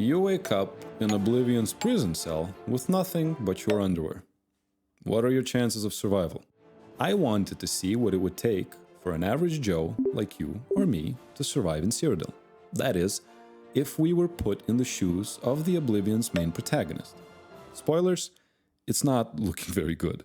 You wake up in Oblivion's prison cell with nothing but your underwear. What are your chances of survival? I wanted to see what it would take for an average Joe like you or me to survive in Cyrodiil. That is, if we were put in the shoes of the Oblivion's main protagonist. Spoilers, it's not looking very good.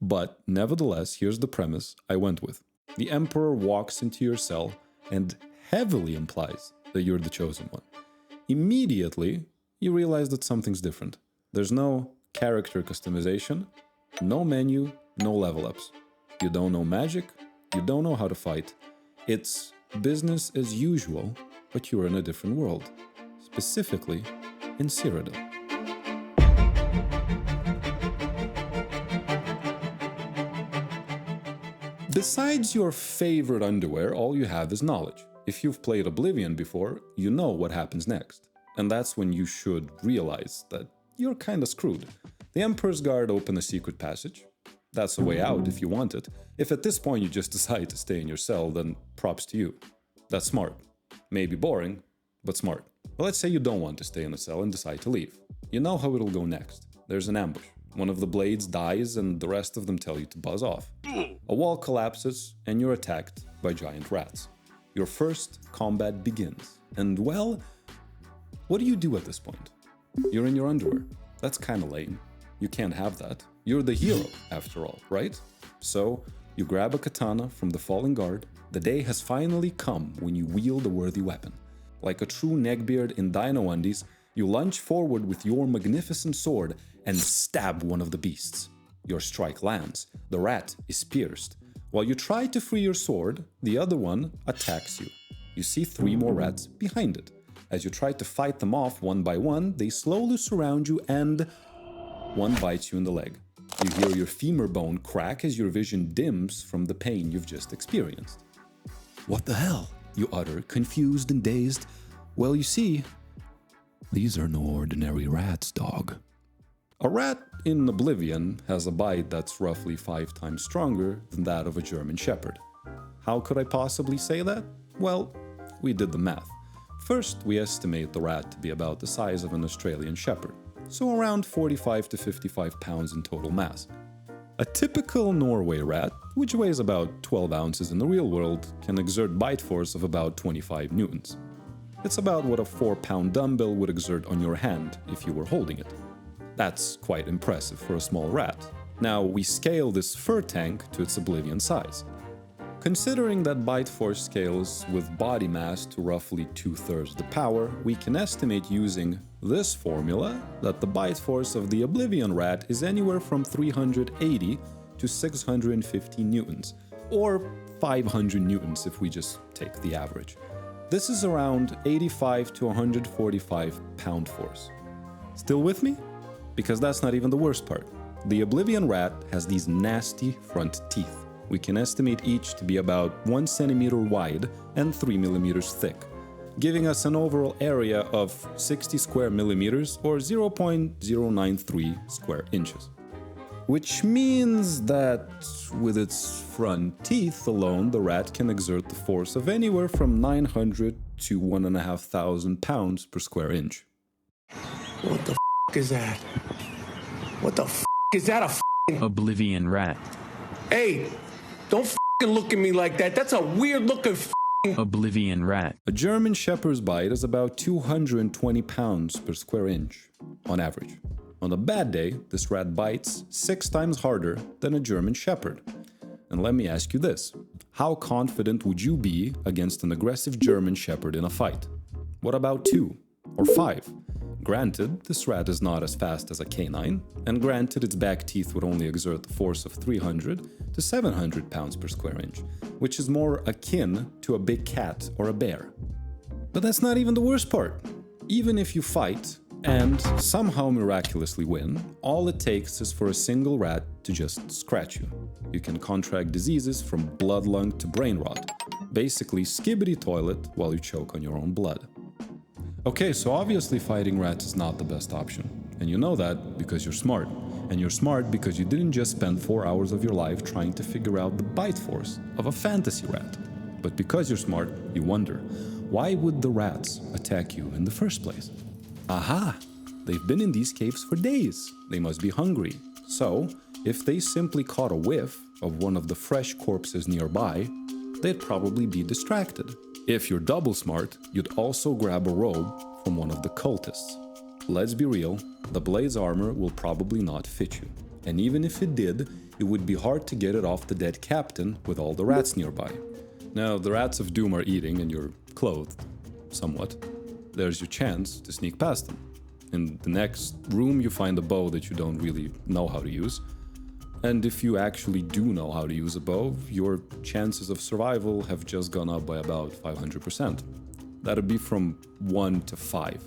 But nevertheless, here's the premise I went with. The Emperor walks into your cell and heavily implies that you're the chosen one. Immediately, you realize that something's different. There's no character customization, no menu, no level ups. You don't know magic, you don't know how to fight. It's business as usual, but you're in a different world. Specifically, in Cyrodiil. Besides your favorite underwear, all you have is knowledge. If you've played Oblivion before, you know what happens next. And that's when you should realize that you're kinda screwed. The Emperor's Guard open a secret passage. That's a way out if you want it. If at this point you just decide to stay in your cell, then props to you. That's smart. Maybe boring, but smart. But let's say you don't want to stay in the cell and decide to leave. You know how it'll go next. There's an ambush. One of the blades dies and the rest of them tell you to buzz off. A wall collapses and you're attacked by giant rats. Your first combat begins. And well, what do you do at this point? You're in your underwear. That's kinda lame. You can't have that. You're the hero, after all, right? So, you grab a katana from the fallen guard. The day has finally come when you wield a worthy weapon. Like a true neckbeard in dino undies, you lunge forward with your magnificent sword and stab one of the beasts. Your strike lands. The rat is pierced. While you try to free your sword, the other one attacks you. You see 3 more rats behind it. As you try to fight them off one by one, they slowly surround you and one bites you in the leg. You hear your femur bone crack as your vision dims from the pain you've just experienced. What the hell? You utter, confused and dazed. Well, you see, these are no ordinary rats, dog. A rat in Oblivion has a bite that's roughly 5 times stronger than that of a German Shepherd. How could I possibly say that? Well, we did the math. First, we estimate the rat to be about the size of an Australian Shepherd, so around 45 to 55 pounds in total mass. A typical Norway rat, which weighs about 12 ounces in the real world, can exert bite force of about 25 newtons. It's about what a 4-pound dumbbell would exert on your hand if you were holding it. That's quite impressive for a small rat. Now, we scale this fur tank to its Oblivion size. Considering that bite force scales with body mass to roughly 2/3 the power, we can estimate using this formula that the bite force of the Oblivion rat is anywhere from 380 to 650 newtons, or 500 newtons if we just take the average. This is around 85 to 145 pound force. Still with me? Because that's not even the worst part. The Oblivion rat has these nasty front teeth. We can estimate each to be about 1 centimeter wide and 3 millimeters thick, giving us an overall area of 60 square millimeters or 0.093 square inches. Which means that with its front teeth alone, the rat can exert the force of anywhere from 900 to 1,500 pounds per square inch. What the is that? What the is that a Oblivion rat? Hey, don't look at me like that. That's a weird looking Oblivion rat. A German Shepherd's bite is about 220 pounds per square inch, on average. On a bad day, this rat bites 6 times harder than a German Shepherd. And let me ask you this. How confident would you be against an aggressive German Shepherd in a fight? What about 2 or 5? Granted, this rat is not as fast as a canine, and granted its back teeth would only exert the force of 300 to 700 pounds per square inch, which is more akin to a big cat or a bear. But that's not even the worst part. Even if you fight and somehow miraculously win, all it takes is for a single rat to just scratch you. You can contract diseases from blood lung to brain rot, basically skibbity toilet while you choke on your own blood. Okay, so obviously fighting rats is not the best option. And you know that because you're smart. And you're smart because you didn't just spend 4 hours of your life trying to figure out the bite force of a fantasy rat. But because you're smart, you wonder, why would the rats attack you in the first place? Aha! They've been in these caves for days. They must be hungry. So, if they simply caught a whiff of one of the fresh corpses nearby, they'd probably be distracted. If you're double smart, you'd also grab a robe from one of the cultists. Let's be real, the blade's armor will probably not fit you. And even if it did, it would be hard to get it off the dead captain with all the rats nearby. Now, the rats of doom are eating and you're clothed, somewhat. There's your chance to sneak past them. In the next room, you find a bow that you don't really know how to use. And if you actually do know how to use a bow, your chances of survival have just gone up by about 500%. That'd be from 1 to 5.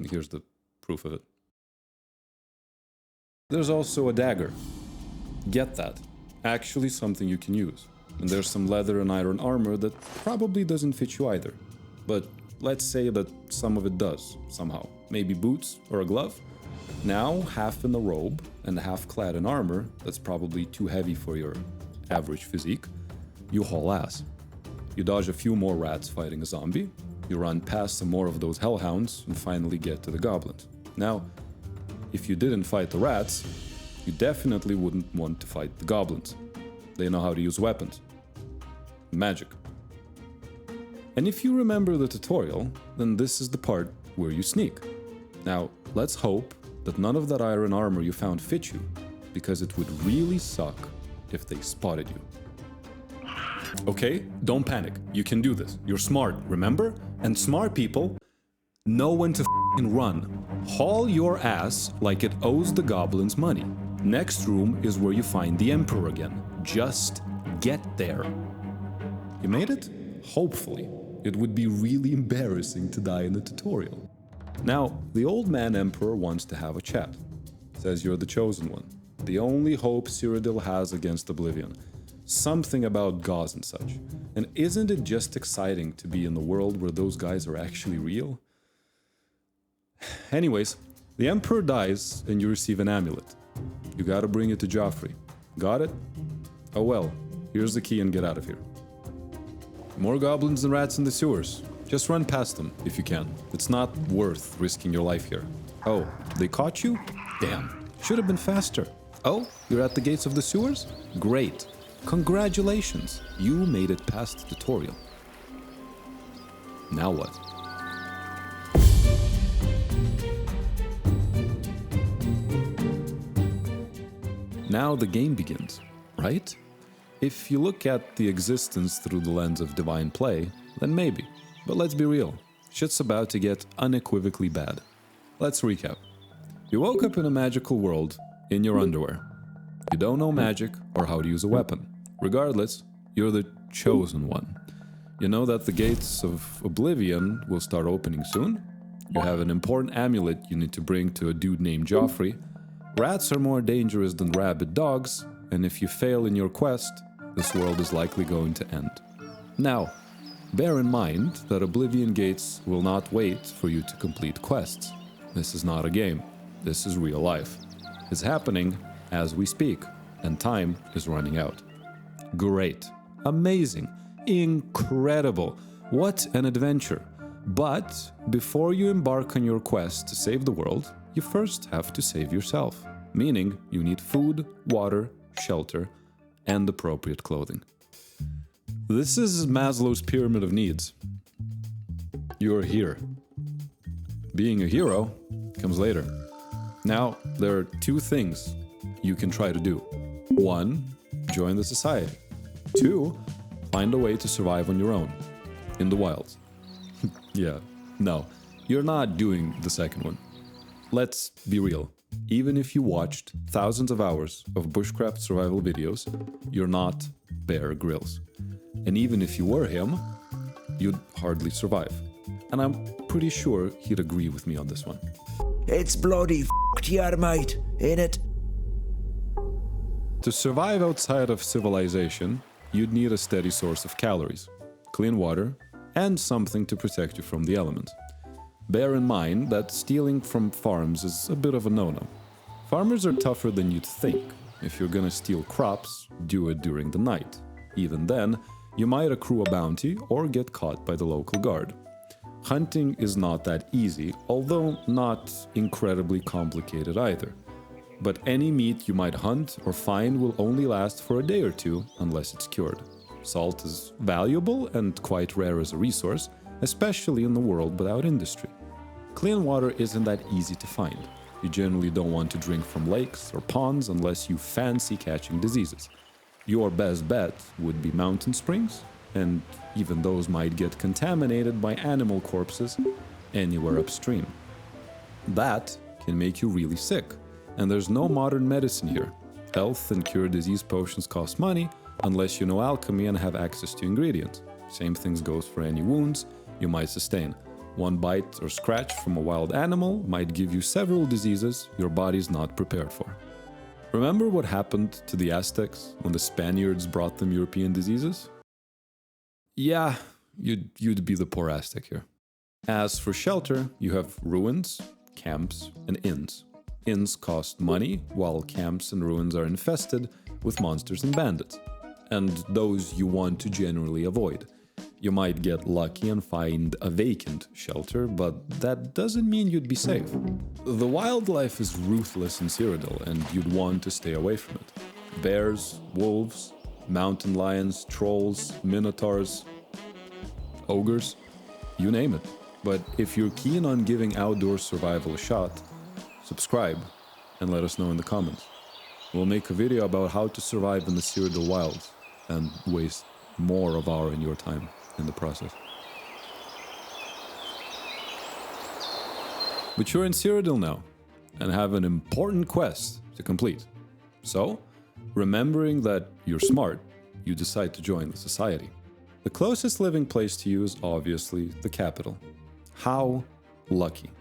Here's the proof of it. There's also a dagger. Get that. Actually something you can use. And there's some leather and iron armor that probably doesn't fit you either. But let's say that some of it does, somehow. Maybe boots or a glove. Now, half in a robe and half clad in armor that's probably too heavy for your average physique, you haul ass. You dodge a few more rats fighting a zombie, you run past some more of those hellhounds and finally get to the goblins. Now, if you didn't fight the rats, you definitely wouldn't want to fight the goblins. They know how to use weapons. Magic. And if you remember the tutorial, then this is the part where you sneak. Now, let's hope that none of that iron armor you found fit you, because it would really suck if they spotted you. Okay, don't panic. You can do this. You're smart, remember? And smart people know when to f***ing run. Haul your ass like it owes the goblins money. Next room is where you find the Emperor again. Just get there. You made it? Hopefully. It would be really embarrassing to die in the tutorial. Now, the old man Emperor wants to have a chat. Says you're the chosen one. The only hope Cyrodiil has against Oblivion. Something about gauze and such. And isn't it just exciting to be in the world where those guys are actually real? Anyways, the Emperor dies and you receive an amulet. You gotta bring it to Joffrey. Got it? Oh well, here's the key and get out of here. More goblins and rats in the sewers. Just run past them, if you can. It's not worth risking your life here. Oh, they caught you? Damn, should have been faster. Oh, you're at the gates of the sewers? Great. Congratulations, you made it past the tutorial. Now what? Now the game begins, right? If you look at the existence through the lens of divine play, then maybe. But let's be real, shit's about to get unequivocally bad. Let's recap. You woke up in a magical world, in your underwear. You don't know magic or how to use a weapon. Regardless, you're the chosen one. You know that the gates of Oblivion will start opening soon. You have an important amulet you need to bring to a dude named Joffrey. Rats are more dangerous than rabid dogs, and if you fail in your quest, this world is likely going to end. Now, bear in mind that Oblivion gates will not wait for you to complete quests. This is not a game. This is real life. It's happening as we speak, and time is running out. Great. Amazing. Incredible. What an adventure. But before you embark on your quest to save the world, you first have to save yourself. Meaning you need food, water, shelter, and appropriate clothing. This is Maslow's pyramid of needs. You're here. Being a hero comes later. Now, there are two things you can try to do. 1, join the society. 2, find a way to survive on your own, in the wilds. Yeah, no, you're not doing the second one. Let's be real. Even if you watched thousands of hours of bushcraft survival videos, you're not Bear Grylls. And even if you were him, you'd hardly survive. And I'm pretty sure he'd agree with me on this one. It's bloody f***ed here, mate, ain't it? To survive outside of civilization, you'd need a steady source of calories, clean water, and something to protect you from the elements. Bear in mind that stealing from farms is a bit of a no-no. Farmers are tougher than you'd think. If you're gonna steal crops, do it during the night. Even then, you might accrue a bounty or get caught by the local guard. Hunting is not that easy, although not incredibly complicated either. But any meat you might hunt or find will only last for a day or two unless it's cured. Salt is valuable and quite rare as a resource, especially in the world without industry. Clean water isn't that easy to find. You generally don't want to drink from lakes or ponds unless you fancy catching diseases. Your best bet would be mountain springs, and even those might get contaminated by animal corpses anywhere upstream. That can make you really sick, and there's no modern medicine here. Health and cure disease potions cost money unless you know alchemy and have access to ingredients. Same things goes for any wounds you might sustain. One bite or scratch from a wild animal might give you several diseases your body's not prepared for. Remember what happened to the Aztecs when the Spaniards brought them European diseases? Yeah, you'd be the poor Aztec here. As for shelter, you have ruins, camps, and inns. Inns cost money, while camps and ruins are infested with monsters and bandits. And those you want to generally avoid. You might get lucky and find a vacant shelter, but that doesn't mean you'd be safe. The wildlife is ruthless in Cyrodiil, and you'd want to stay away from it. Bears, wolves, mountain lions, trolls, minotaurs, ogres, you name it. But if you're keen on giving outdoor survival a shot, subscribe and let us know in the comments. We'll make a video about how to survive in the Cyrodiil wilds and waste more of our and your time in the process. But you're in Cyrodiil now and have an important quest to complete. So, remembering that you're smart, you decide to join the society. The closest living place to you is obviously the capital. How lucky.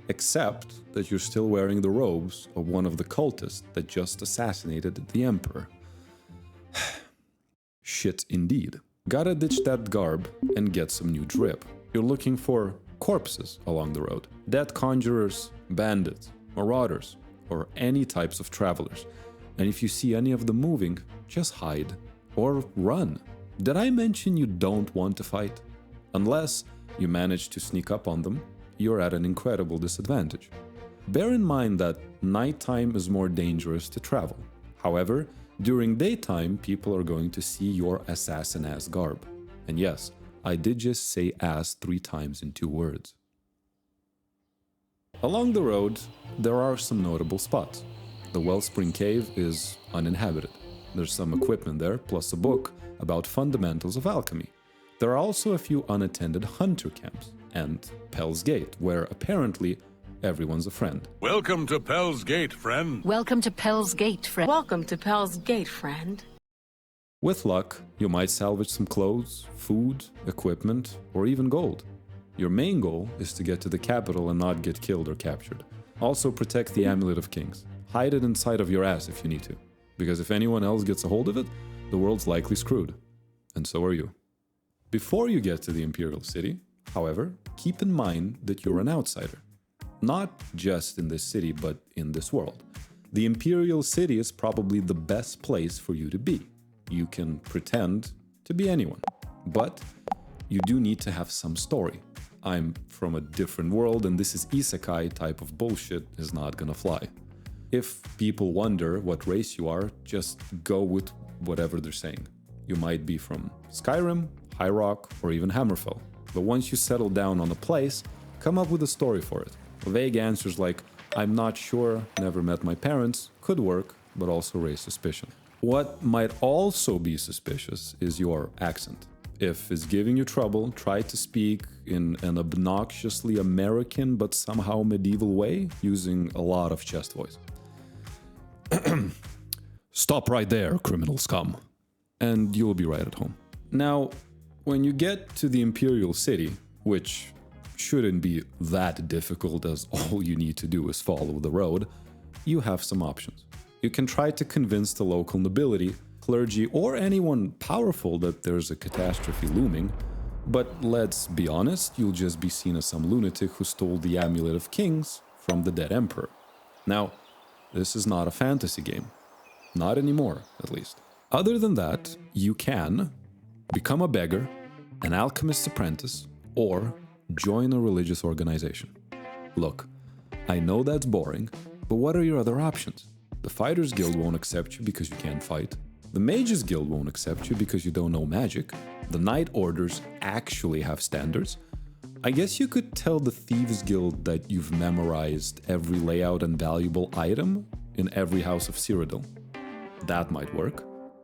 Except that you're still wearing the robes of one of the cultists that just assassinated the emperor. Shit indeed. Gotta ditch that garb and get some new drip. You're looking for corpses along the road. Dead conjurers, bandits, marauders, or any types of travelers. And if you see any of them moving, just hide or run. Did I mention you don't want to fight? Unless you manage to sneak up on them, you're at an incredible disadvantage. Bear in mind that nighttime is more dangerous to travel. However, during daytime, people are going to see your assassin-ass garb. And yes, I did just say ass 3 times in 2 words. Along the road, there are some notable spots. The Wellspring Cave is uninhabited. There's some equipment there, plus a book about fundamentals of alchemy. There are also a few unattended hunter camps, and Pell's Gate, where apparently everyone's a friend. Welcome to Pell's Gate, friend. Welcome to Pell's Gate, friend. Welcome to Pell's Gate, friend. With luck, you might salvage some clothes, food, equipment, or even gold. Your main goal is to get to the capital and not get killed or captured. Also protect the Amulet of Kings. Hide it inside of your ass if you need to, because if anyone else gets a hold of it, the world's likely screwed. And so are you. Before you get to the Imperial City, however, keep in mind that you're an outsider. Not just in this city, but in this world. The Imperial City is probably the best place for you to be. You can pretend to be anyone, but you do need to have some story. I'm from a different world and this is isekai type of bullshit is not gonna fly. If people wonder what race you are, just go with whatever they're saying. You might be from Skyrim, High Rock, or even Hammerfell. But once you settle down on a place, come up with a story for it. Vague answers like, I'm not sure, never met my parents, could work, but also raise suspicion. What might also be suspicious is your accent. If it's giving you trouble, try to speak in an obnoxiously American but somehow medieval way, using a lot of chest voice. Stop right there, criminal scum. And you'll be right at home. Now, when you get to the Imperial City, which shouldn't be that difficult as all you need to do is follow the road, you have some options. You can try to convince the local nobility, clergy, or anyone powerful that there's a catastrophe looming, but let's be honest, you'll just be seen as some lunatic who stole the Amulet of Kings from the dead emperor. Now, this is not a fantasy game. Not anymore, at least. Other than that, you can become a beggar, an alchemist's apprentice, or join a religious organization. Look, I know that's boring, but what are your other options? The Fighters Guild won't accept you because you can't fight. The Mages Guild won't accept you because you don't know magic. The Knight Orders actually have standards. I guess you could tell the Thieves Guild that you've memorized every layout and valuable item in every house of Cyrodiil. That might work.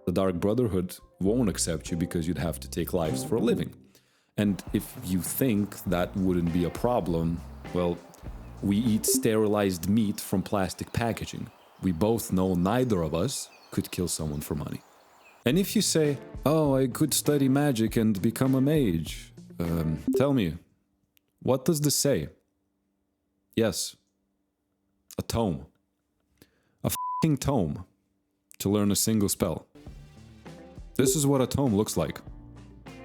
The Dark Brotherhood won't accept you because you'd have to take lives for a living. And if you think that wouldn't be a problem, well, we eat sterilized meat from plastic packaging. We both know neither of us could kill someone for money. And if you say, oh, I could study magic and become a mage, tell me, what does this say? Yes, a tome. A f***ing tome to learn a single spell. This is what a tome looks like.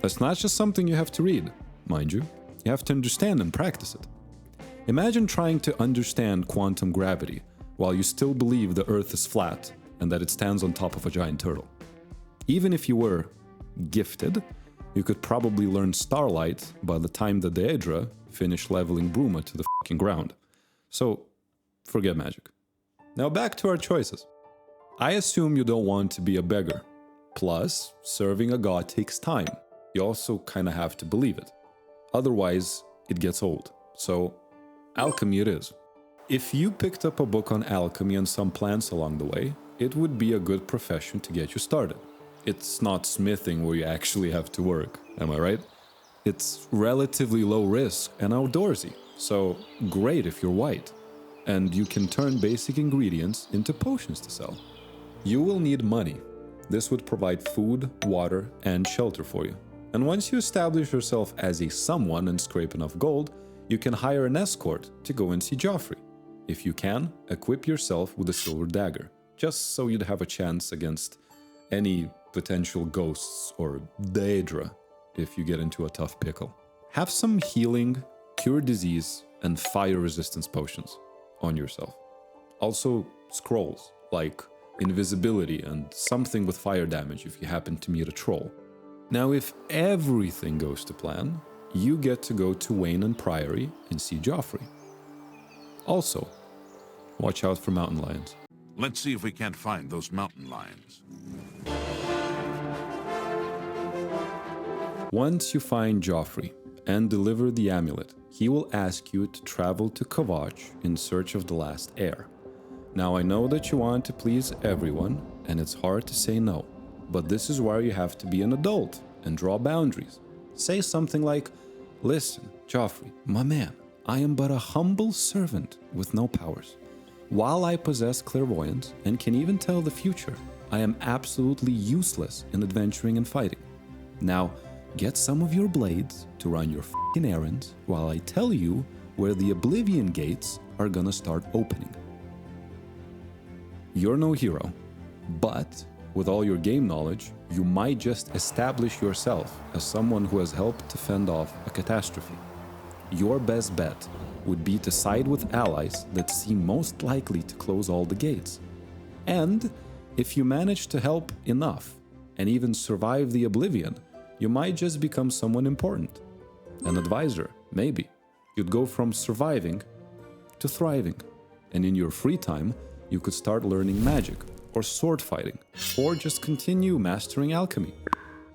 That's not just something you have to read, mind you. You have to understand and practice it. Imagine trying to understand quantum gravity while you still believe the Earth is flat and that it stands on top of a giant turtle. Even if you were gifted, you could probably learn Starlight by the time the Daedra finish leveling Bruma to the fucking ground. So, forget magic. Now back to our choices. I assume you don't want to be a beggar. Plus, serving a god takes time. You also kind of have to believe it. Otherwise, it gets old. So, alchemy it is. If you picked up a book on alchemy and some plants along the way, it would be a good profession to get you started. It's not smithing where you actually have to work, am I right? It's relatively low risk and outdoorsy, so great if you're white. And you can turn basic ingredients into potions to sell. You will need money. This would provide food, water, and shelter for you. And once you establish yourself as a someone and scrape enough gold, you can hire an escort to go and see Joffrey. If you can, equip yourself with a silver dagger, just so you'd have a chance against any potential ghosts or Daedra if you get into a tough pickle. Have some healing, cure disease, and fire resistance potions on yourself. Also scrolls, like invisibility and something with fire damage if you happen to meet a troll. Now if everything goes to plan, you get to go to Wayne and Priory and see Joffrey. Also, watch out for mountain lions. Let's see if we can't find those mountain lions. Once you find Joffrey and deliver the amulet, he will ask you to travel to Kavach in search of the last heir. Now I know that you want to please everyone, and it's hard to say no, but this is where you have to be an adult and draw boundaries. Say something like, listen, Joffrey, my man, I am but a humble servant with no powers. While I possess clairvoyance and can even tell the future, I am absolutely useless in adventuring and fighting. Now, get some of your blades to run your f***ing errands while I tell you where the Oblivion gates are gonna start opening. You're no hero, but with all your game knowledge, you might just establish yourself as someone who has helped to fend off a catastrophe. Your best bet would be to side with allies that seem most likely to close all the gates. And if you manage to help enough and even survive the Oblivion, you might just become someone important. An advisor, maybe. You'd go from surviving to thriving. And in your free time, you could start learning magic, or sword fighting, or just continue mastering alchemy.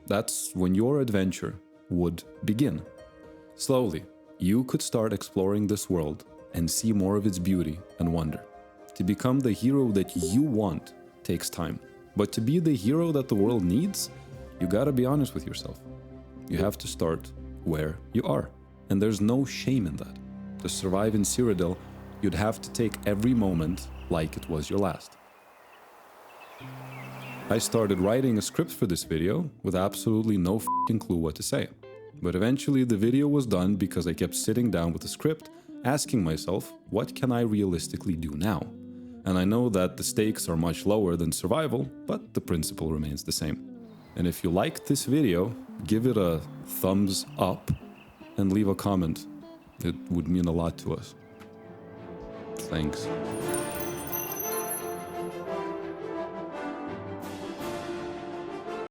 That's when your adventure would begin. Slowly, you could start exploring this world and see more of its beauty and wonder. To become the hero that you want takes time. But to be the hero that the world needs, you gotta be honest with yourself. You have to start where you are. And there's no shame in that. To survive in Cyrodiil, you'd have to take every moment like it was your last. I started writing a script for this video with absolutely no f***ing clue what to say. But eventually the video was done because I kept sitting down with the script, asking myself, what can I realistically do now? And I know that the stakes are much lower than survival, but the principle remains the same. And if you liked this video, give it a thumbs up and leave a comment. It would mean a lot to us. Thanks.